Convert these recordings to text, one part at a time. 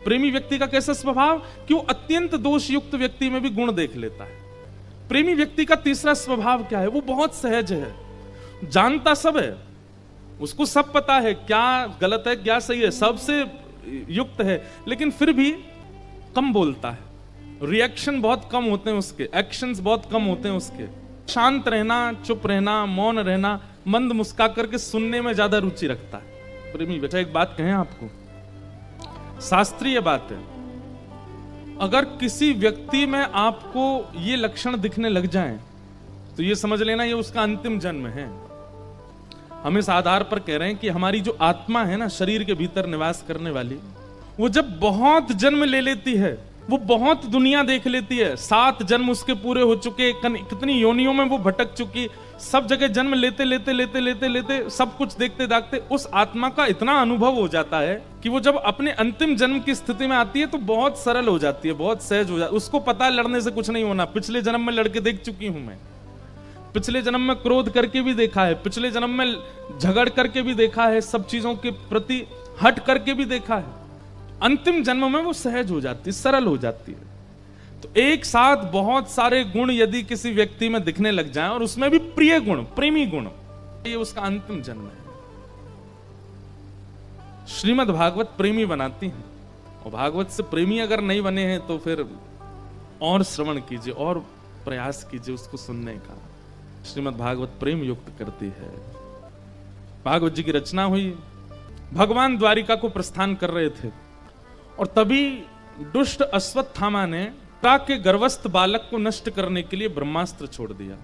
प्रेमी व्यक्ति का कैसा स्वभाव कि वो अत्यंत दोष युक्त व्यक्ति में भी गुण देख लेता है। प्रेमी व्यक्ति का तीसरा स्वभाव क्या है, वो बहुत सहज है, जानता सब है, उसको सब पता है क्या गलत है क्या सही है, सबसे युक्त है, लेकिन फिर भी कम बोलता है, रिएक्शन बहुत कम होते हैं उसके, एक्शंस बहुत कम होते हैं उसके, शांत रहना, चुप रहना, मौन रहना, मंद मुस्का करके सुनने में ज्यादा रुचि रखता है प्रेमी व्यक्ति। एक बात कहें आपको, शास्त्रीय बात है, अगर किसी व्यक्ति में आपको ये लक्षण दिखने लग जाएं, तो ये समझ लेना ये उसका अंतिम जन्म है। हम इस आधार पर कह रहे हैं कि हमारी जो आत्मा है ना, शरीर के भीतर निवास करने वाली, वो जब बहुत जन्म ले लेती है, वो बहुत दुनिया देख लेती है, 7 जन्म उसके पूरे हो चुके, कितनी योनियों में वो भटक चुकी, सब जगह जन्म लेते लेते लेते लेते लेते सब कुछ देखते देखते उस आत्मा का इतना अनुभव हो जाता है कि वो जब अपने अंतिम जन्म की स्थिति में आती है तो बहुत सरल हो जाती है, बहुत सहज हो जाती है। उसको पता है लड़ने से कुछ नहीं होना, पिछले जन्म में लड़के देख चुकी हूं मैं, पिछले जन्म में क्रोध करके भी देखा है, पिछले जन्म में झगड़ करके भी देखा है, सब चीजों के प्रति हट करके भी देखा है। अंतिम जन्म में वो सहज हो जाती है, सरल हो जाती है। तो एक साथ बहुत सारे गुण यदि किसी व्यक्ति में दिखने लग जाएं, और उसमें भी प्रिय गुण, प्रेमी गुण, ये उसका अंतिम जन्म है। श्रीमद् भागवत प्रेमी बनाती है, और भागवत से प्रेमी अगर नहीं बने हैं तो फिर और श्रवण कीजिए और प्रयास कीजिए उसको सुनने का। श्रीमद् भागवत प्रेम युक्त करती है। भागवत जी की रचना हुई, भगवान द्वारिका को प्रस्थान कर रहे थे, और तभी दुष्ट अश्वत्थामा ने मीरा के गर्भस्थ बालक को नष्ट करने के लिए ब्रह्मास्त्र छोड़ दिया।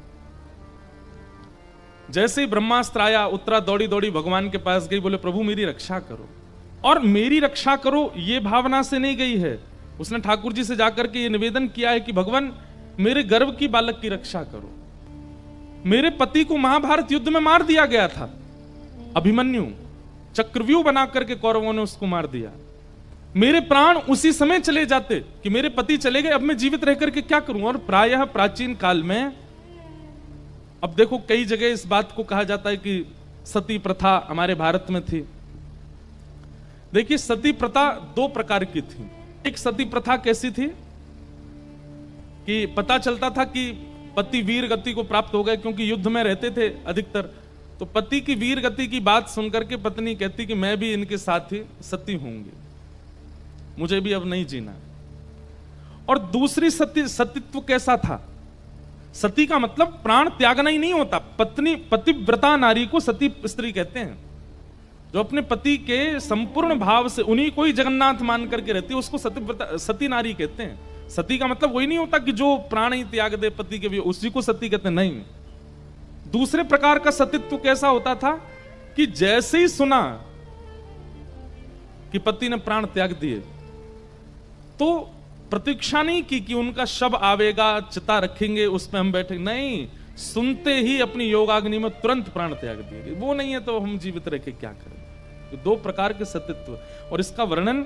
जैसे ही ब्रह्मास्त्र आया, उत्तरा दौड़ी दौड़ी भगवान के पास गई, बोले प्रभु मेरी रक्षा करो। और मेरी रक्षा करो ये भावना से नहीं गई है, उसने ठाकुर जी से जाकर के ये निवेदन किया है कि भगवान मेरे गर्भ की बालक की रक्षा करो। मेरे पति को महाभारत युद्ध में मार दिया गया था, अभिमन्यु, चक्रव्यूह बना करके कौरवों ने उसको मार दिया। मेरे प्राण उसी समय चले जाते कि मेरे पति चले गए, अब मैं जीवित रह करके क्या करूं। और प्रायः प्राचीन काल में, अब देखो कई जगह इस बात को कहा जाता है कि सती प्रथा हमारे भारत में थी। देखिए सती प्रथा 2 प्रकार की थी। एक सती प्रथा कैसी थी कि पता चलता था कि पति वीर गति को प्राप्त हो गए, क्योंकि युद्ध में रहते थे अधिकतर, तो पति की वीर गति की बात सुनकर के पत्नी कहती कि मैं भी इनके साथ ही सती होंगी, मुझे भी अब नहीं जीना। और दूसरी सतीत्व कैसा था, सती का मतलब प्राण त्यागना ही नहीं होता। पत्नी, पतिव्रता नारी को सती स्त्री कहते हैं, जो अपने पति के संपूर्ण भाव से उन्हीं को ही जगन्नाथ मान करके रहती है, उसको सतीव्रता, सती नारी कहते हैं। सती का मतलब वही नहीं होता कि जो प्राण ही त्याग दे पति के भी, उसी को सती कहते हैं, नहीं। दूसरे प्रकार का सतीत्व कैसा होता था कि जैसे ही सुना कि पति ने प्राण त्याग दिए, तो प्रतीक्षा नहीं की कि उनका शव आवेगा, चिता रखेंगे, उसमें हम बैठेंगे, नहीं, सुनते ही अपनी योगाग्नि में तुरंत प्राण त्याग दिए। वो नहीं है तो हम जीवित रह के क्या करें। तो 2 प्रकार के सतीत्व, और इसका वर्णन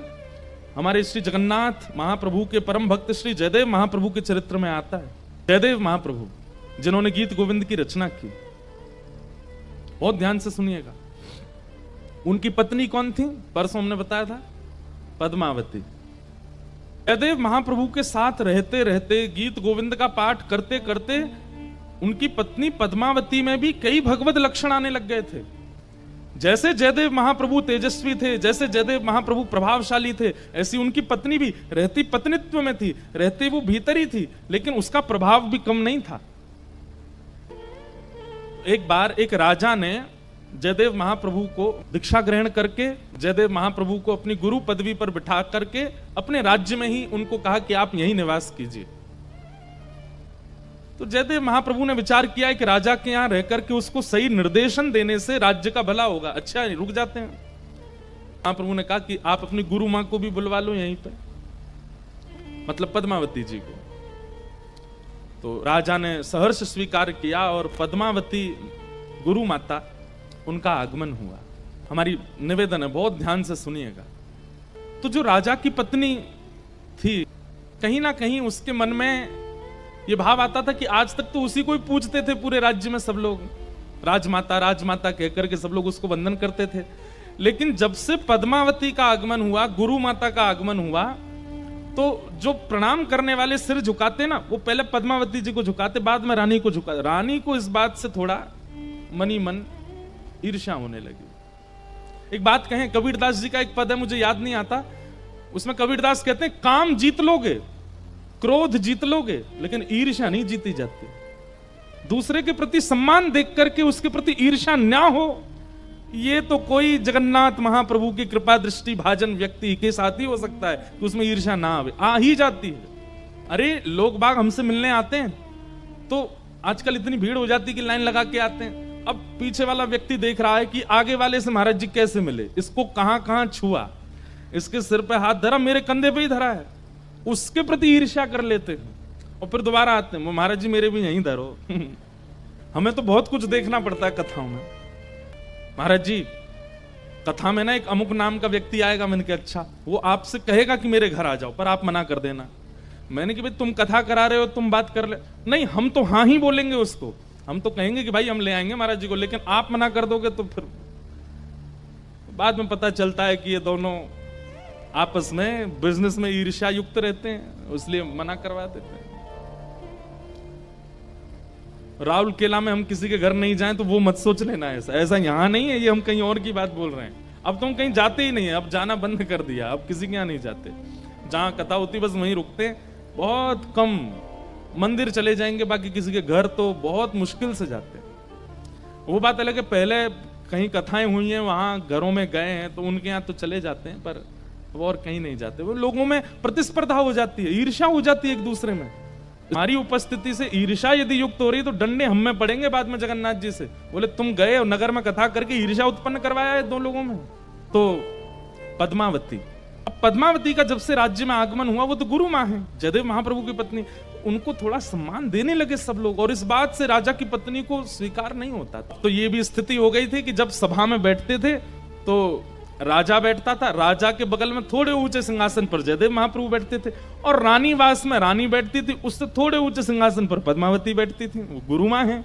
हमारे श्री जगन्नाथ महाप्रभु के परम भक्त श्री जयदेव महाप्रभु के चरित्र में आता है। जयदेव महाप्रभु जिन्होंने गीत गोविंद की रचना की, बहुत ध्यान से सुनिएगा। उनकी पत्नी कौन थी, परसों हमने बताया था, पद्मावती। जयदेव महाप्रभु के साथ रहते रहते, गीत गोविंद का पाठ करते करते, उनकी पत्नी पद्मावती में भी कई भगवत लक्षण आने लग गए थे। जैसे जयदेव महाप्रभु तेजस्वी थे, जैसे जयदेव महाप्रभु प्रभावशाली थे, ऐसी उनकी पत्नी भी रहती पत्नित्व में थी, रहती वो भीतर ही थी, लेकिन उसका प्रभाव भी कम नहीं था। एक बार एक राजा ने जयदेव महाप्रभु को दीक्षा ग्रहण करके, जयदेव महाप्रभु को अपनी गुरु पदवी पर बिठा करके अपने राज्य में ही उनको कहा कि आप यहीं निवास कीजिए। तो जयदेव महाप्रभु ने विचार किया कि राजा के यहां रहकर के उसको सही निर्देशन देने से राज्य का भला होगा, अच्छा रुक जाते हैं। महाप्रभु ने कहा कि आप अपनी गुरु मां को भी बुलवा लो यहीं पे, मतलब पद्मावती जी को। तो राजा ने सहर्ष स्वीकार किया और पद्मावती गुरु माता, उनका आगमन हुआ। हमारी निवेदन है, बहुत ध्यान से सुनिएगा। तो जो राजा की पत्नी थी, कहीं ना कहीं उसके मन में ये भाव आता था कि आज तक तो उसी को ही पूजते थे पूरे राज्य में सब लोग, राजमाता राजमाता कहकर के सब लोग उसको वंदन करते थे। लेकिन जब से पद्मावती का आगमन हुआ, गुरु माता का आगमन हुआ, तो जो प्रणाम करने वाले सिर झुकाते ना, वो पहले पद्मावती जी को झुकाते, बाद में रानी को झुकाते। रानी को इस बात से थोड़ा मनी मन ईर्ष्या होने लगी। एक बात कहें, कबीरदास जी का एक पद है, मुझे याद नहीं आता, उसमें कबीरदास कहते हैं काम जीत लोगे, क्रोध जीत लोगे, लेकिन ईर्ष्या नहीं जीती जाती। दूसरे के प्रति सम्मान देख करके उसके प्रति ईर्ष्या ना हो, ये तो कोई जगन्नाथ महाप्रभु की कृपा दृष्टि भाजन व्यक्ति के साथ ही हो सकता है कि उसमें ईर्ष्या ना आवे, आ ही जाती है। अरे लोग बाग हमसे मिलने आते हैं तो आजकल इतनी भीड़ हो जाती है कि लाइन लगा के आते हैं। अब पीछे वाला व्यक्ति देख रहा है कि आगे वाले से महाराज जी कैसे मिले, इसको कहां कहां छुआ, इसके सिर पे हाथ धरा, मेरे कंधे पे ही धरा है, उसके प्रति ईर्ष्या कर लेते हैं और फिर दोबारा आते हैं, महाराज जी मेरे भी यहीं धरो। हमें तो बहुत कुछ देखना पड़ता है कथाओं में। महाराज जी कथा में ना एक अमुक नाम का व्यक्ति आएगा, मैंने कहा अच्छा, वो आपसे कहेगा कि मेरे घर आ जाओ, पर आप मना कर देना। मैंने कहा भाई तुम कथा करा रहे हो, तुम बात कर ले, नहीं हम तो हाँ ही बोलेंगे उसको, हम तो कहेंगे कि भाई हम ले आएंगे महाराज जी को, लेकिन आप मना कर दोगे तो फिर बाद में पता चलता है कि ये दोनों आपस में बिजनेस में ईर्ष्या युक्त रहते हैं, इसलिए मना करवा देते हैं। राहुल केला में हम किसी के घर नहीं जाएं तो वो मत सोच लेना, ऐसा यहां नहीं है, ये हम कहीं और की बात बोल रहे हैं। अब तो हम कहीं जाते ही नहीं है, अब जाना बंद कर दिया, अब किसी के यहाँ नहीं जाते, जहां कथा होती बस वहीं रुकते हैं, बहुत कम मंदिर चले जाएंगे, बाकी किसी के घर तो बहुत मुश्किल से जाते हैं। वो बात अलग है, पहले कहीं कथाएं हुई हैं वहां घरों में गए हैं तो उनके यहाँ तो चले जाते हैं, पर वो और कहीं नहीं जाते। वो लोगों में प्रतिस्पर्धा हो जाती है, ईर्ष्या हो जाती है एक दूसरे में। हमारी उपस्थिति से ईर्ष्या यदि युक्त हो रही तो डंडे हम में पड़ेंगे बाद में जगन्नाथ जी से, बोले तुम गए और नगर में कथा करके ईर्ष्या उत्पन्न करवाया है दो लोगों में। तो पद्मावती, अब पद्मावती का जब से राज्य में आगमन हुआ, वो तो गुरु मां है, जयदेव महाप्रभु की पत्नी, उनको थोड़ा सम्मान देने लगे सब लोग, और इस बात से राजा की पत्नी को स्वीकार नहीं होता। तो ये भी स्थिति हो गई थी कि जब सभा में बैठते थे तो राजा बैठता था, राजा के बगल में थोड़े ऊंचे सिंहासन पर जयदेव महाप्रभु बैठते थे, और रानीवास में रानी बैठती थी, उससे थोड़े ऊंचे सिंहासन पर पद्मावती बैठती थी। वो गुरु मां है।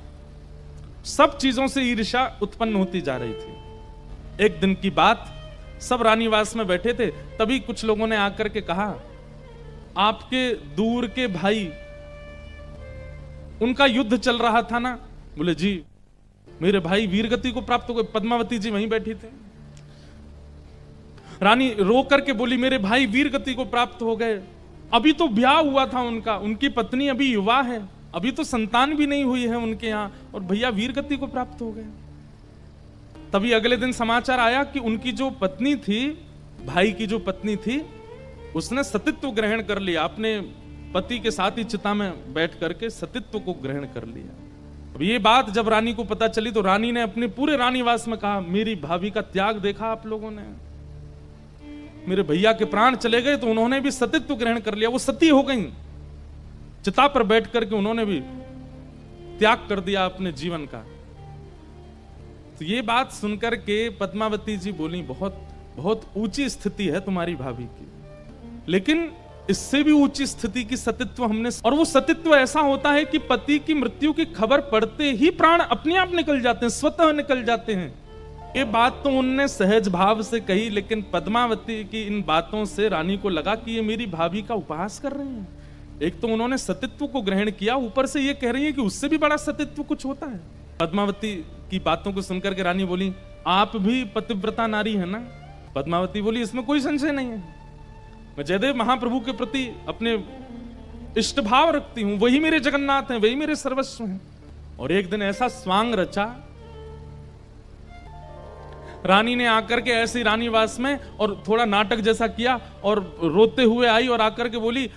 सब चीजों से ईर्ष्या उत्पन्न होती जा रही थी। एक दिन की बात, सब रानीवास में बैठे थे, तभी कुछ लोगों ने आकर के कहा, आपके दूर के भाई, उनका युद्ध चल रहा था ना। बोले जी मेरे भाई वीरगति को प्राप्त हो गए। पद्मावती जी वहीं बैठी थे। रानी रो करके बोली, मेरे भाई वीरगति को प्राप्त हो गए, अभी तो ब्याह हुआ था उनका, उनकी पत्नी अभी युवा है, अभी तो संतान भी नहीं हुई है उनके यहाँ, और भैया वीरगति को प्राप्त हो गए। तभी अगले दिन समाचार आया कि उनकी जो पत्नी थी, भाई की जो पत्नी थी, उसने सतीत्व ग्रहण कर लिया, अपने पति के साथ ही चिता में बैठ करके सतीत्व को ग्रहण कर लिया। अब ये बात जब रानी को पता चली तो रानी ने अपने पूरे रानीवास में कहा, मेरी भाभी का त्याग देखा आप लोगों ने, मेरे भैया के प्राण चले गए तो उन्होंने भी सतीत्व ग्रहण कर लिया, वो सती हो गई, चिता पर बैठ करके उन्होंने भी त्याग कर दिया अपने जीवन का। तो ये बात सुनकर के पद्मावती जी बोली, बहुत बहुत ऊंची स्थिति है तुम्हारी भाभी की, लेकिन इससे भी ऊंची स्थिति की सतीत्व हमने, और वो सतीत्व ऐसा होता है कि पति की मृत्यु की खबर पड़ते ही प्राण अपने आप निकल जाते हैं, स्वतः निकल जाते हैं। ये बात तो उनने सहज भाव से कही, लेकिन पद्मावती की इन बातों से रानी को लगा कि ये मेरी भाभी का उपहास कर रहे हैं। एक तो उन्होंने सतीत्व को ग्रहण किया, ऊपर से ये कह रही है कि उससे भी बड़ा सतीत्व कुछ होता है। पद्मावती की बातों को सुनकर के रानी बोली, आप भी पतिव्रता नारी है ना। पद्मावती बोली, इसमें कोई संशय नहीं है, मैं जयदेव महाप्रभु के प्रति अपने इष्ट भाव रखती हूं, वही मेरे जगन्नाथ हैं, वही मेरे सर्वस्व हैं। और एक दिन ऐसा स्वांग रचा, रानी ने आकर के ऐसे रानीवास में और थोड़ा नाटक जैसा किया और रोते हुए आई और आकर के बोली,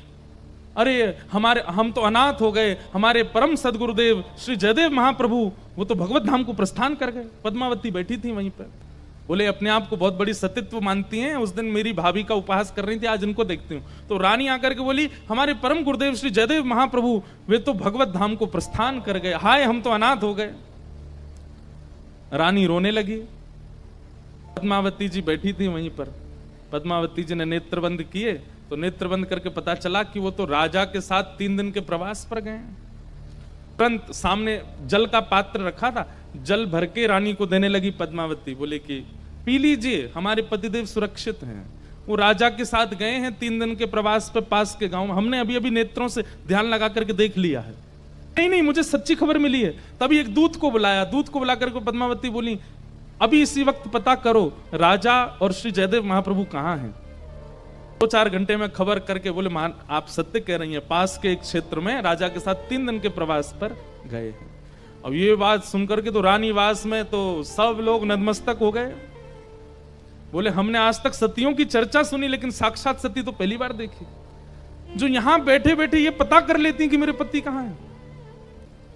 अरे हम तो अनाथ हो गए, हमारे परम सदगुरुदेव श्री जयदेव महाप्रभु वो तो भगवत धाम को प्रस्थान कर गए। पद्मावती बैठी थी वहीं पर, बोले अपने आप को बहुत बड़ी सतीत्व मानती हैं, उस दिन मेरी भाभी का उपहास कर रही थी, आज इनको देखती हूं। तो रानी आकर के बोली, हमारे परम गुरुदेव श्री जयदेव महाप्रभु वे तो भगवत धाम को प्रस्थान कर गए, हाय हम तो अनाथ हो गए। रानी रोने लगी। पद्मावती जी बैठी थी वहीं पर। पद्मावती जी ने नेत्र बंद किए तो नेत्र बंद करके पता चला कि वो तो राजा के साथ 3 दिन के प्रवास पर गए। तुरंत सामने जल का पात्र रखा था, जल भर के रानी को देने लगी पद्मावती, बोले कि पी लीजिए, हमारे पतिदेव सुरक्षित हैं। वो राजा के साथ गए हैं 3 दिन के प्रवास पे पास के गांव में। हमने अभी अभी नेत्रों से ध्यान लगा करके देख लिया है। नहीं नहीं, मुझे सच्ची खबर मिली है। तभी एक दूत को बुलाया, दूत को बुला करके पद्मावती बोली, अभी इसी वक्त पता करो राजा और श्री जयदेव महाप्रभु कहाँ हैं। 2-4 घंटे में खबर करके बोले, मान आप सत्य कह रही हैं, पास के एक क्षेत्र में राजा के साथ 3 दिन के प्रवास पर गए हैं। अब ये बात सुनकर के तो रानीवास में तो सब लोग नतमस्तक हो गए। बोले, हमने आज तक सतियों की चर्चा सुनी, लेकिन साक्षात सती तो पहली बार देखी, जो यहां बैठे बैठे ये पता कर लेती हैं कि मेरे पति कहां हैं।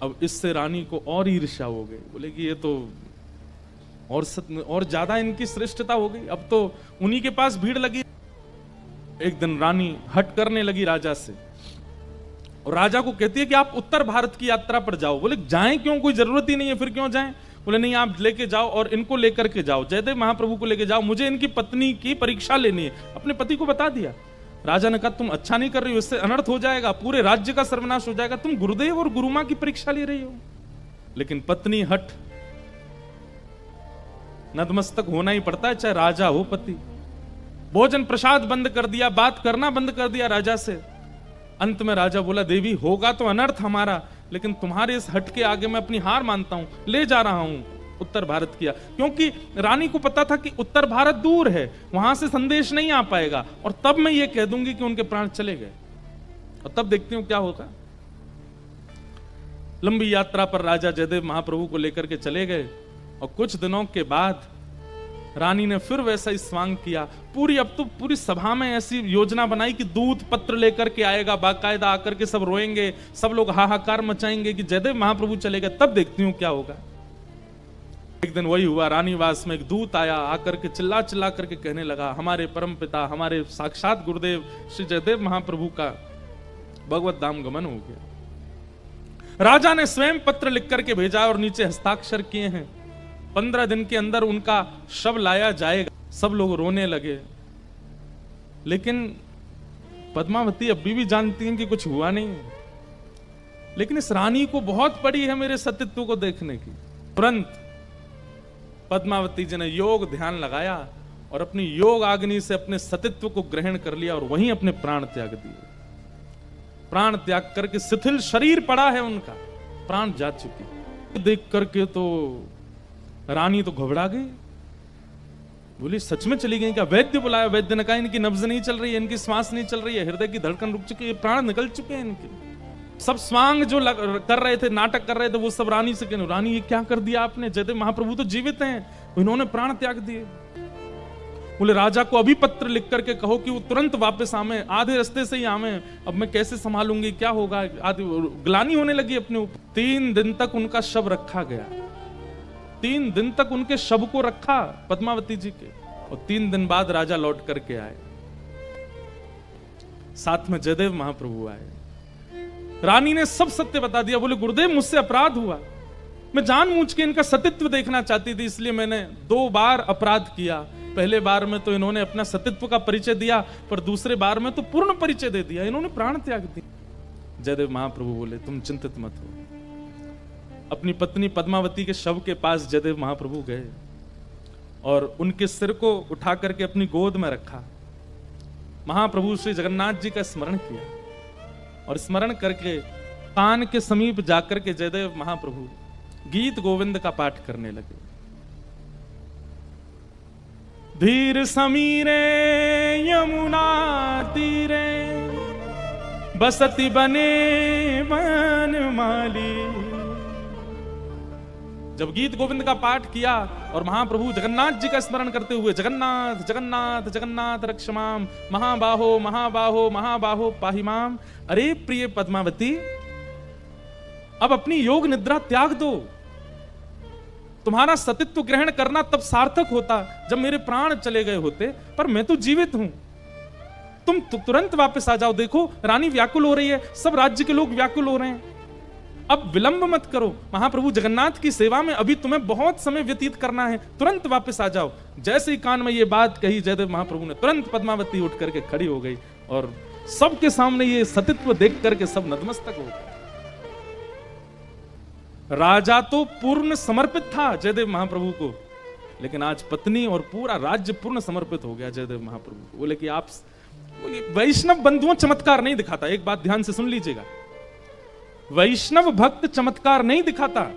अब इससे रानी को और ईर्ष्या हो गई। बोले कि ये तो और ज्यादा इनकी श्रेष्ठता हो गई, अब तो उन्हीं के पास भीड़ लगी। एक दिन रानी हट करने लगी राजा से और राजा को कहती है कि आप उत्तर भारत की यात्रा पर जाओ। बोले, जाएं क्यों, कोई जरूरत ही नहीं है, फिर क्यों जाएं। बोले, नहीं आप लेके जाओ और इनको लेकर के जाओ, जयदेव महाप्रभु को लेके जाओ, मुझे इनकी पत्नी की परीक्षा लेनी है। अपने पति को बता दिया। राजा ने कहा, तुम अच्छा नहीं कर रही हो, इससे अनर्थ हो जाएगा, पूरे राज्य का सर्वनाश हो जाएगा, तुम गुरुदेव और गुरुमां की परीक्षा ले रही हो। लेकिन पत्नी हट, नतमस्तक होना ही पड़ता है, चाहे राजा हो पति। भोजन प्रसाद बंद कर दिया, बात करना बंद कर दिया राजा से। अंत में राजा बोला, देवी होगा तो अनर्थ हमारा, लेकिन तुम्हारे इस हट के आगे मैं अपनी हार मानता हूं, ले जा रहा हूं उत्तर भारत किया। क्योंकि रानी को पता था कि उत्तर भारत दूर है, वहां से संदेश नहीं आ पाएगा, और तब मैं ये कह दूंगी कि उनके प्राण चले गए, और तब देखती हूं क्या होगा। लंबी यात्रा पर राजा जयदेव महाप्रभु को लेकर के चले गए, और कुछ दिनों के बाद रानी ने फिर वैसा ही स्वांग किया। अब तो पूरी सभा में ऐसी योजना बनाई कि दूत पत्र लेकर के आएगा, बाकायदा आकर के सब रोएंगे, सब लोग हाहाकार मचाएंगे कि जयदेव महाप्रभु चले गए। तब देखती हूं क्या होगा। एक दिन वही हुआ, रानीवास में एक दूत आया, आकर के चिल्ला चिल्ला करके कहने लगा, हमारे परम पिता, हमारे साक्षात गुरुदेव श्री जयदेव महाप्रभु का भगवत धाम गमन हो गया। राजा ने स्वयं पत्र लिख करके भेजा और नीचे हस्ताक्षर किए हैं, 15 दिन के अंदर उनका शव लाया जाएगा। सब लोग रोने लगे, लेकिन पद्मावती अभी भी जानती हैं कि कुछ हुआ नहीं है। लेकिन इस रानी को बहुत पड़ी है मेरे सतीत्व को देखने की। तुरंत पद्मावती जी ने योग ध्यान लगाया और अपनी योग आग्नि से अपने सतीत्व को ग्रहण कर लिया और वहीं अपने प्राण त्याग दिए। प्राण त्याग करके शिथिल शरीर पड़ा है उनका, प्राण जा चुकी। देख करके तो रानी तो घबरा गई, बोली सच में चली गई क्या? वैद्य बुलाया, वैद्य ने कहा इनकी नब्ज नहीं चल रही है, इनकी श्वास नहीं चल रही है, हृदय की धड़कन रुक चुकी है, प्राण निकल चुके हैं इनके। सब स्वांग जो कर रहे थे, नाटक कर रहे थे, वो सब रानी से कहने, रानी ये क्या कर दिया आपने? जयदेव महाप्रभु तो जीवित हैं, इन्होंने प्राण त्याग दिए। बोले राजा को अभी पत्र लिख करके कहो कि वो तुरंत वापस आवे, आधे रास्ते से ही आवे, अब मैं कैसे संभालूंगी, क्या होगा? आदि ग्लानी होने लगी अपने ऊपर। 3 दिन तक उनका शव रखा गया, 3 दिन तक उनके शव को रखा पद्मावती जी के, और 3 दिन बाद राजा लौट करके आए, साथ में जयदेव महाप्रभु आए। रानी ने सब सत्य बता दिया। बोले गुरुदेव मुझसे अपराध हुआ, मैं जानबूझ के इनका सतीत्व देखना चाहती थी, इसलिए मैंने 2 बार अपराध किया। पहले बार में तो इन्होंने अपना सतीत्व का परिचय दिया, पर दूसरे बार में तो पूर्ण परिचय दे दिया, इन्होंने प्राण त्याग दिया। जयदेव महाप्रभु बोले तुम चिंतित मत हो। अपनी पत्नी पद्मावती के शव के पास जयदेव महाप्रभु गए और उनके सिर को उठा करके अपनी गोद में रखा। महाप्रभु श्री जगन्नाथ जी का स्मरण किया और स्मरण करके कान के समीप जाकर के जयदेव महाप्रभु गीत गोविंद का पाठ करने लगे। धीर समीरे यमुना तीरे बसती बने वनमाली। जब गीत गोविंद का पाठ किया और महाप्रभु जगन्नाथ जी का स्मरण करते हुए जगन्नाथ जगन्नाथ जगन्नाथ रक्षमाम महाबाहो महाबाहो महाबाहो पाहिमाम। अरे प्रिय पद्मावती, अब अपनी योग निद्रा त्याग दो। तुम्हारा सतीत्व ग्रहण करना तब सार्थक होता जब मेरे प्राण चले गए होते, पर मैं तो जीवित हूं। तुम तुरंत वापस आ जाओ। देखो रानी व्याकुल हो रही है, सब राज्य के लोग व्याकुल हो रहे हैं, अब विलंब मत करो। महाप्रभु जगन्नाथ की सेवा में अभी तुम्हें बहुत समय व्यतीत करना है, तुरंत वापस आ जाओ। जैसे ही कान में ये बात कही, जयदेव महाप्रभु ने तुरंत पद्मावती उठ करके खड़ी हो गई और सबके सामने ये सतीत्व देख करके सब नतमस्तक हो गए। राजा तो पूर्ण समर्पित था जयदेव महाप्रभु को, लेकिन आज पत्नी और पूरा राज्य पूर्ण समर्पित हो गया जयदेव महाप्रभु को। बोले कि आप वैष्णव बंधुओं चमत्कार नहीं दिखाता, एक बात ध्यान से सुन लीजिएगा, वैष्णव भक्त चमत्कार नहीं दिखाता,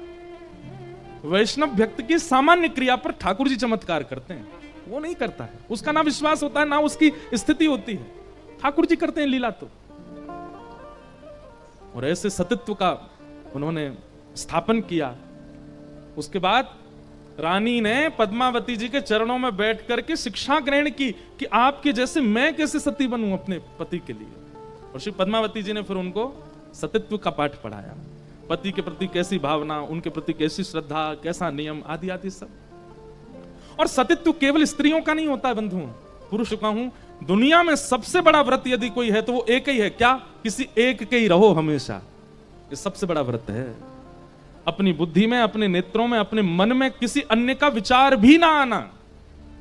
वैष्णव भक्त की सामान्य क्रिया पर ठाकुर जी चमत्कार करते हैं, वो नहीं करता है, उसका ना विश्वास होता है ना उसकी स्थिति होती है, ठाकुर जी करते हैं लीला तो। और ऐसे सतित्व का उन्होंने स्थापन किया। उसके बाद रानी ने पद्मावती जी के चरणों में बैठ करके शिक्षा ग्रहण की कि आपके जैसे मैं कैसे सती बनूं अपने पति के लिए। और श्री पद्मावती जी ने फिर उनको सतित्व का पाठ पढ़ाया, पति के प्रति कैसी भावना, उनके प्रति कैसी श्रद्धा, कैसा नियम, आदि आदि सब। और सतित्व केवल स्त्रियों का नहीं होता है बंधुओं, पुरुष का हूं, दुनिया में सबसे बड़ा व्रत यदि कोई है तो वो एक ही है। क्या? किसी एक के ही रहो हमेशा, ये सबसे बड़ा व्रत है। अपनी बुद्धि में, अपने नेत्रों में, अपने मन में किसी अन्य का विचार भी ना आना,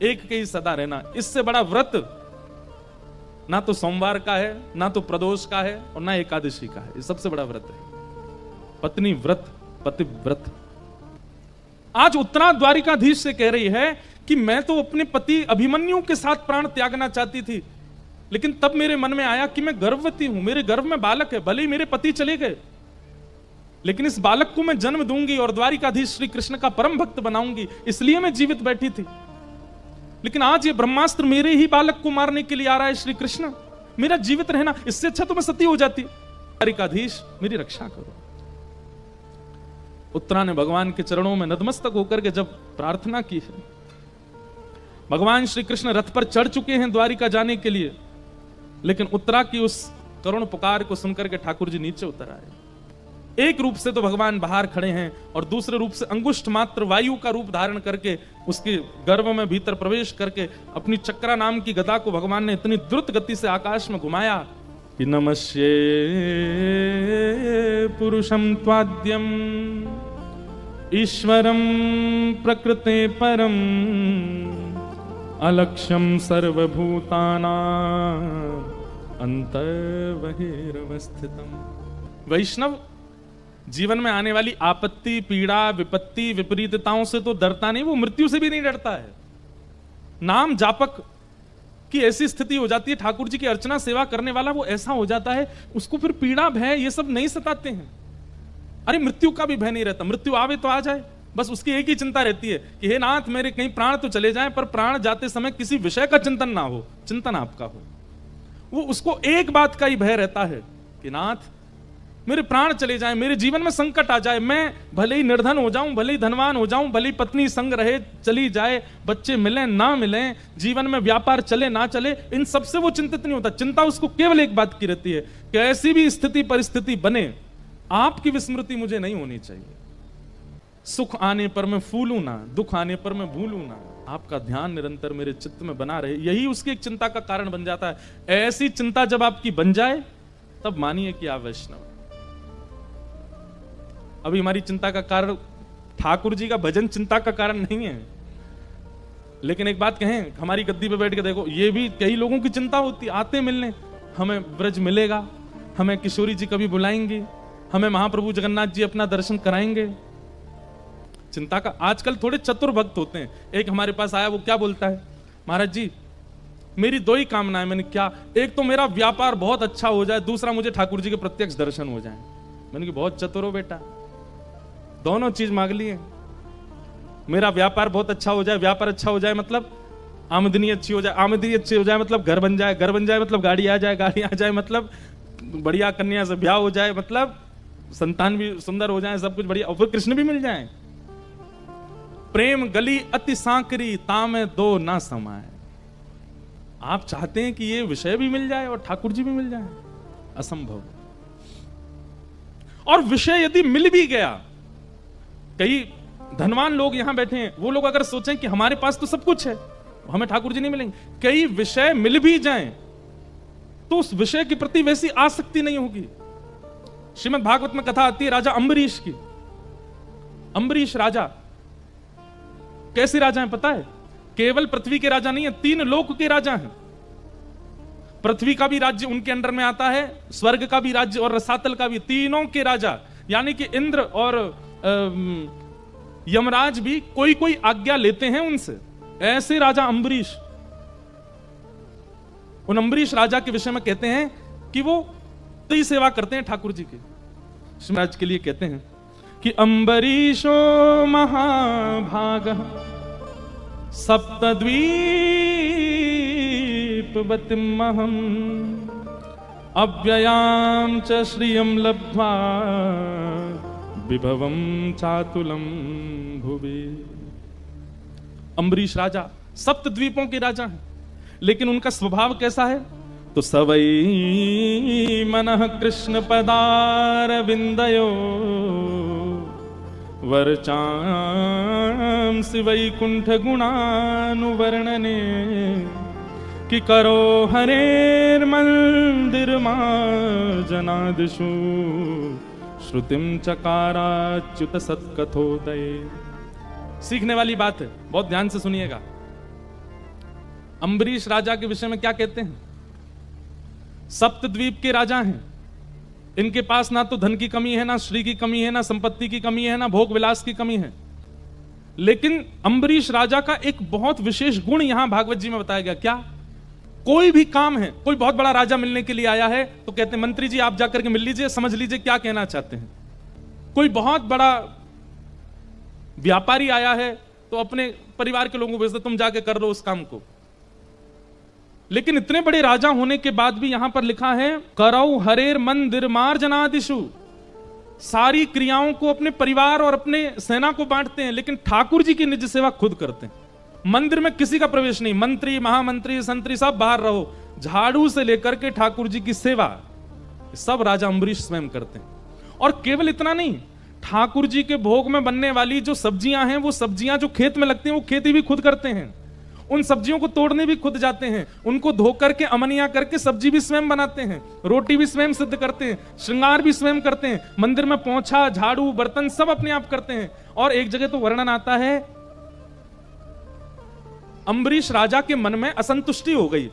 एक के ही सदा रहना। इससे बड़ा व्रत ना तो सोमवार का है, ना तो प्रदोष का है, और ना एकादशी का है। ये सबसे बड़ा व्रत है, पत्नी व्रत, पति व्रत। आज उत्तरा द्वारिकाधीश से कह रही है कि मैं तो अपने पति अभिमन्यु के साथ प्राण त्यागना चाहती थी, लेकिन तब मेरे मन में आया कि मैं गर्भवती हूं, मेरे गर्भ में बालक है, भले ही मेरे पति चले गए, लेकिन इस बालक को मैं जन्म दूंगी और द्वारिकाधीश श्री कृष्ण का परम भक्त बनाऊंगी, इसलिए मैं जीवित बैठी थी। लेकिन आज ये ब्रह्मास्त्र मेरे ही बालक को मारने के लिए आ रहा है श्री कृष्ण, मेरा जीवित रहना, इससे अच्छा तो मैं सती हो जाती। द्वारिकाधीश मेरी रक्षा करो। उत्तरा ने भगवान के चरणों में नतमस्तक होकर के जब प्रार्थना की है, भगवान श्री कृष्ण रथ पर चढ़ चुके हैं द्वारिका जाने के लिए, लेकिन उत्तरा की उस करुण पुकार को सुनकर के ठाकुर जी नीचे उतर आए। एक रूप से तो भगवान बाहर खड़े हैं और दूसरे रूप से अंगुष्ठ मात्र वायु का रूप धारण करके उसके गर्भ में भीतर प्रवेश करके अपनी चक्रा नाम की गदा को भगवान ने इतनी द्रुत गति से आकाश में घुमाया कि नमस्ये पुरुषम त्वाद्यम ईश्वरम प्रकृते परम अलक्ष्यम सर्वभूतानां अंतर्बहिरवस्थितम्। वैष्णव जीवन में आने वाली आपत्ति, पीड़ा, विपत्ति, विपरीतताओं से तो डरता नहीं, वो मृत्यु से भी नहीं डरता है। नाम जापक की ऐसी स्थिति हो जाती है, ठाकुर जी की अर्चना सेवा करने वाला वो ऐसा हो जाता है, उसको फिर पीड़ा, भय ये सब नहीं सताते हैं। अरे मृत्यु का भी भय नहीं रहता, मृत्यु आवे तो आ जाए, बस उसकी एक ही चिंता रहती है कि हे नाथ मेरे कहीं प्राण तो चले जाएं, पर प्राण जाते समय किसी विषय का चिंतन ना हो, चिंतन आपका हो। वो उसको एक बात का ही भय रहता है कि नाथ मेरे प्राण चले जाएं, मेरे जीवन में संकट आ जाए, मैं भले ही निर्धन हो जाऊं, भले ही धनवान हो जाऊं, भले ही पत्नी संग रहे चली जाए, बच्चे मिलें ना मिलें, जीवन में व्यापार चले ना चले, इन सबसे वो चिंतित नहीं होता। चिंता उसको केवल एक बात की रहती है कि ऐसी भी स्थिति परिस्थिति बने, आपकी विस्मृति मुझे नहीं होनी चाहिए। सुख आने पर मैं फूलूं ना, दुख आने पर मैं भूलूं ना, आपका ध्यान निरंतर मेरे चित्त में बना रहे, यही उसकी एक चिंता का कारण बन जाता है। ऐसी चिंता जब आपकी बन जाए तब मानिए कि आप वैष्णव। अभी हमारी चिंता का कारण ठाकुर जी का भजन चिंता का कारण नहीं है, लेकिन एक बात कहें, हमारी गद्दी पे बैठ के देखो, ये भी कई लोगों की चिंता होती है, आते मिलने, हमें ब्रज मिलेगा, हमें किशोरी जी कभी बुलाएंगे, हमें महाप्रभु जगन्नाथ जी अपना दर्शन कराएंगे। चिंता का आजकल थोड़े चतुर भक्त होते हैं। एक हमारे पास आया, वो क्या बोलता है, महाराज जी मेरी दो ही कामना है। मैंने क्या? एक तो मेरा व्यापार बहुत अच्छा हो जाए, दूसरा मुझे ठाकुर जी के प्रत्यक्ष दर्शन हो जाए। मैंने कहा बहुत चतुर हो बेटा, दोनों चीज मांग लिए। मेरा व्यापार बहुत अच्छा हो जाए, व्यापार अच्छा हो जाए मतलब आमदनी अच्छी हो जाए, आमदनी अच्छी हो जाए मतलब घर बन जाए, घर बन जाए मतलब गाड़ी आ जाए, गाड़ी आ जाए मतलब बढ़िया कन्या से ब्याह हो जाए, मतलब संतान भी सुंदर हो जाए, सब कुछ बढ़िया, और फिर कृष्ण भी मिल जाए। प्रेम गली अति सांकरी तामे दो ना समाए। आप चाहते हैं कि ये विषय भी मिल जाए और ठाकुर जी भी मिल जाए? असंभव। और विषय यदि मिल भी गया, कई धनवान लोग यहां बैठे हैं, वो लोग अगर सोचें कि हमारे पास तो सब कुछ है, हमें ठाकुर जी नहीं मिलेंगे, कई विषय मिल भी जाएं तो उस विषय के प्रति वैसी आसक्ति नहीं होगी। श्रीमद् भागवत में कथा आती है राजा अम्बरीश की। अम्बरीश राजा कैसे राजा हैं पता है? केवल पृथ्वी के राजा नहीं है, 3 लोक के राजा हैं। पृथ्वी का भी राज्य उनके अंडर में आता है, स्वर्ग का भी राज्य और रसातल का भी, तीनों के राजा, यानी कि इंद्र और यमराज भी कोई कोई आज्ञा लेते हैं उनसे। ऐसे राजा अम्बरीश, उन अम्बरीश राजा के विषय में कहते हैं कि वो कई सेवा करते हैं ठाकुर जी की। महाराज के लिए कहते हैं कि अम्बरीशो महाभागः सप्तद्वीपवतिमहम् अव्ययां च श्रियं लब्ध्वा विभवं चातुलम भुवि। अम्बरीश राजा सप्तद्वीपों के राजा हैं, लेकिन उनका स्वभाव कैसा है? तो सवै मनः कृष्ण पदारविंदयो वर्चांसि वैकुंठ गुणानुवर्णने कि करो हरेर्मंदिर मार्जनादिषु श्रुतिम चकाराच्युत सत्कथोदय। सीखने वाली बात है, बहुत ध्यान से सुनिएगा। अम्बरीश राजा के विषय में क्या कहते हैं? सप्तद्वीप के राजा हैं, इनके पास ना तो धन की कमी है, ना श्री की कमी है, ना संपत्ति की कमी है, ना भोग विलास की कमी है। लेकिन अम्बरीश राजा का एक बहुत विशेष गुण यहां भागवत जी में बताया गया। क्या? कोई भी काम है, कोई बहुत बड़ा राजा मिलने के लिए आया है तो कहते हैं मंत्री जी आप जाकर के मिल लीजिए, समझ लीजिए क्या कहना चाहते हैं। कोई बहुत बड़ा व्यापारी आया है तो अपने परिवार के लोगों को भेजते तुम जाके कर लो उस काम को। लेकिन इतने बड़े राजा होने के बाद भी यहां पर लिखा है करौ हरेर मंदिर मार्जनादिषु, सारी क्रियाओं को अपने परिवार और अपने सेना को बांटते हैं, लेकिन ठाकुर जी की निज सेवा खुद करते हैं। मंदिर में किसी का प्रवेश नहीं, मंत्री महामंत्री संतरी सब बाहर रहो, झाड़ू से लेकर के ठाकुर जी की सेवा सब राजा अम्बरीश स्वयं करते हैं। और केवल इतना नहीं, ठाकुर जी के भोग में बनने वाली जो सब्जियां हैं, वो सब्जियां जो खेत में लगती हैं, वो खेती भी खुद करते हैं। उन सब्जियों को तोड़ने भी खुद जाते हैं, उनको धो करके अमनिया करके सब्जी भी स्वयं बनाते हैं, रोटी भी स्वयं सिद्ध करते हैं, श्रृंगार भी स्वयं करते हैं, मंदिर में पोंछा झाड़ू बर्तन सब अपने आप करते हैं। और एक जगह तो वर्णन आता है अम्बरीश राजा के मन में असंतुष्टि हो गई।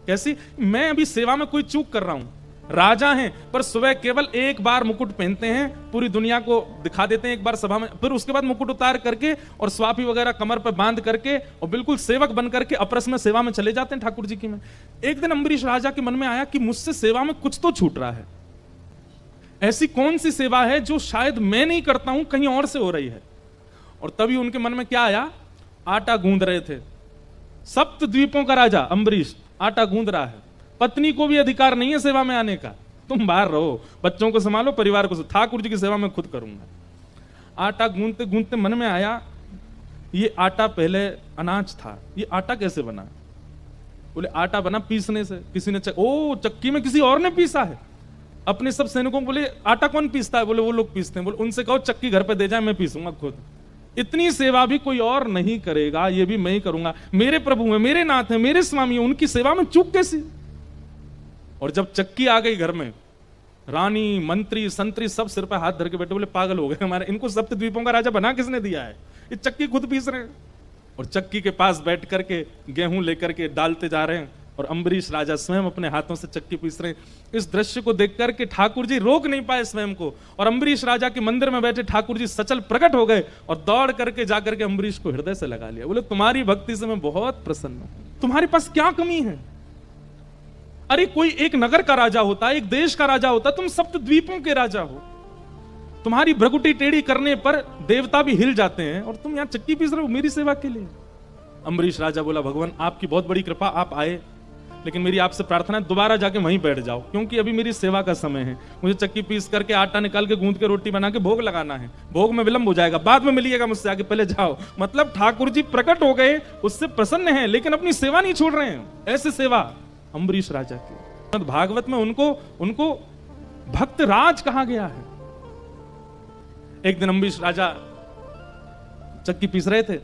कैसी? मैं अभी सेवा में कोई चूक कर रहा हूं, राजा हैं पर सुबह केवल एक बार मुकुट पहनते हैं, पूरी दुनिया को दिखा देते हैं एक बार सभा में, फिर उसके बाद मुकुट उतार करके और स्वापी वगैरह कमर पर बांध करके और बिल्कुल सेवक बन करके अपरस में सेवा में चले जाते हैं ठाकुर जी की में। एक दिन अम्बरीश राजा के मन में आया कि मुझसे सेवा में कुछ तो छूट रहा है, ऐसी कौन सी सेवा है जो शायद मैं नहीं करता हूं, कहीं और से हो रही है। और तभी उनके मन में क्या आया? आटा गूंद रहे थे सप्तद्वीपों का राजा अम्बरीश, आटा गूंद रहा है, पत्नी को भी अधिकार नहीं है सेवा में आने का, तुम बाहर रहो, बच्चों को संभालो, परिवार को, ठाकुर जी की सेवा में खुद करूंगा। आटा गूंदते गूंदते मन में आया ये आटा पहले अनाज था, ये आटा कैसे बना? बोले आटा बना पीसने से, किसी ने चक्की में किसी और ने पीसा है। अपने सब सैनिकों को बोले आटा कौन पीसता है? बोले वो लोग पीसते हैं। बोले उनसे कहो चक्की घर पे दे जाए, मैं पीसूंगा खुद। इतनी सेवा भी कोई और नहीं करेगा, ये भी मैं ही करूंगा। मेरे प्रभु हैं, मेरे नाथ हैं, मेरे स्वामी हैं, उनकी सेवा में चूक कैसी? और जब चक्की आ गई घर में, रानी मंत्री संतरी सब सिर पर हाथ धर के बैठे, बोले पागल हो गए हमारे, इनको सप्तद्वीपों का राजा बना किसने दिया है? ये चक्की खुद पीस रहे हैं। और चक्की के पास बैठ करके गेहूं लेकर के डालते जा रहे हैं और अम्बरीश राजा स्वयं अपने हाथों से चक्की पीस रहे हैं। इस दृश्य को देख करके ठाकुर जी रोक नहीं पाए स्वयं को, और अम्बरीश राजा के मंदिर में बैठे ठाकुर जी सचल प्रकट हो गए और दौड़ करके जाकर के अम्बरीश को हृदय से लगा लिया। बोले तुम्हारी भक्ति से मैं बहुत प्रसन्न हूं, तुम्हारे पास क्या कमी है? अरे कोई एक नगर का राजा होता, एक देश का राजा होता, तुम सप्तद्वीपों के राजा हो। तुम्हारी भ्रगुटी टेढ़ी करने पर देवता भी हिल जाते हैं और तुम यहां चक्की पीस रहे हो मेरी सेवा के लिए। अम्बरीश राजा बोला भगवान आपकी बहुत बड़ी कृपा, आप आए, लेकिन मेरी आपसे प्रार्थना है दोबारा जाके वहीं बैठ जाओ, क्योंकि अभी मेरी सेवा का समय है। मुझे चक्की पीस करके आटा निकाल के गूंद के रोटी बना के भोग लगाना है, भोग में विलंब हो जाएगा, बाद में मिलिएगा मुझसे, आगे पहले जाओ। मतलब ठाकुर जी प्रकट हो गए, उससे प्रसन्न हैं, लेकिन अपनी सेवा नहीं छोड़ रहे हैं। ऐसे सेवा अम्बरीश राजा की। भागवत में उनको भक्त राज कहा गया है। एक दिन अम्बरीश राजा चक्की पीस रहे थे,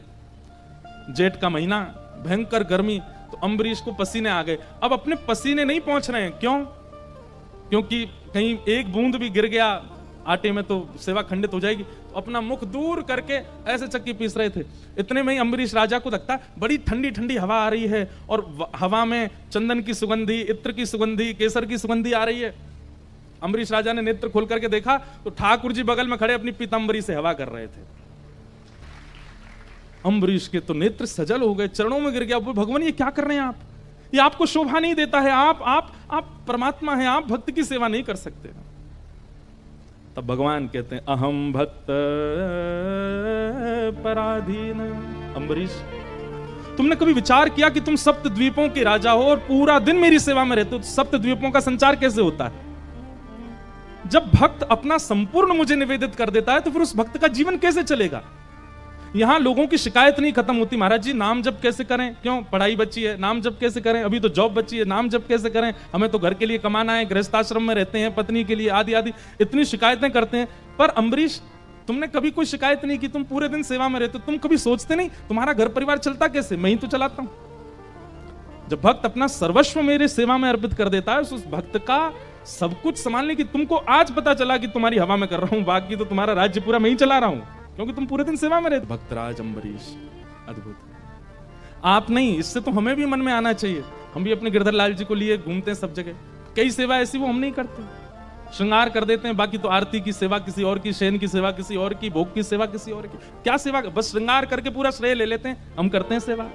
जेठ का महीना, भयंकर गर्मी, तो अम्बरीश को पसीने आ गए। अब अपने पसीने नहीं पहुंच रहे हैं, क्यों? क्योंकि कहीं एक बूंद भी गिर गया आटे में तो सेवा खंडित हो जाएगी। तो अपना मुख दूर करके ऐसे चक्की पीस रहे थे। इतने में ही अम्बरीश राजा को लगता बड़ी ठंडी ठंडी हवा आ रही है और हवा में चंदन की सुगंधी, इत्र की सुगंधी, केसर की सुगंधी आ रही है। अम्बरीश राजा ने नेत्र खोल करके देखा तो ठाकुर जी बगल में खड़े अपनी पीतांबरी से हवा कर रहे थे। अम्बरीश के तो नेत्र सजल हो गए, चरणों में गिर गया। भगवान ये क्या कर रहे हैं आप? ये आपको शोभा नहीं देता है। आप परमात्मा हैं, आप भक्त की सेवा नहीं कर सकते। तब भगवान कहते हैं अहम भक्त पराधीन। अम्बरीश, तुमने कभी विचार किया कि तुम सप्त द्वीपों के राजा हो और पूरा दिन मेरी सेवा में रहते हो? सप्त द्वीपों का संचार कैसे होता है? जब भक्त अपना संपूर्ण मुझे निवेदित कर देता है तो फिर उस भक्त का जीवन कैसे चलेगा? यहां लोगों की शिकायत नहीं खत्म होती, महाराज जी नाम जप कैसे करें, क्यों पढ़ाई बची है, नाम जप कैसे करें, अभी तो जॉब बची है, नाम जप कैसे करें, हमें तो घर के लिए कमाना है, गृहस्थाश्रम में रहते हैं, पत्नी के लिए, आदि आदि इतनी शिकायतें करते हैं। पर अम्बरीश, तुमने कभी कोई शिकायत नहीं की, तुम पूरे दिन सेवा में रहते हो, तुम कभी सोचते नहीं तुम्हारा घर परिवार चलता कैसे? मैं ही तो चलाता हूं। जब भक्त अपना सर्वस्व मेरे सेवा में अर्पित कर देता है, उस भक्त का सब कुछ संभालने की, तुमको आज पता चला कि तुम्हारी हवा में कर रहा हूं, बाकी तो तुम्हारा राज्य पूरा मैं ही चला रहा हूं, क्योंकि तुम पूरे दिन सेवा में रहते। भक्तराज अम्बरीश अद्भुत। आप नहीं, इससे तो हमें भी मन में आना चाहिए। हम भी अपने गिरधर लाल जी को लिए घूमते हैं सब जगह, कई सेवा ऐसी वो हम नहीं करते। श्रृंगार कर देते हैं, बाकी तो आरती की सेवा किसी और की, शयन की सेवा किसी और की, भोग की सेवा किसी और की। क्या सेवा? बस श्रृंगार करके पूरा श्रेय ले लेते हैं, हम करते हैं सेवा।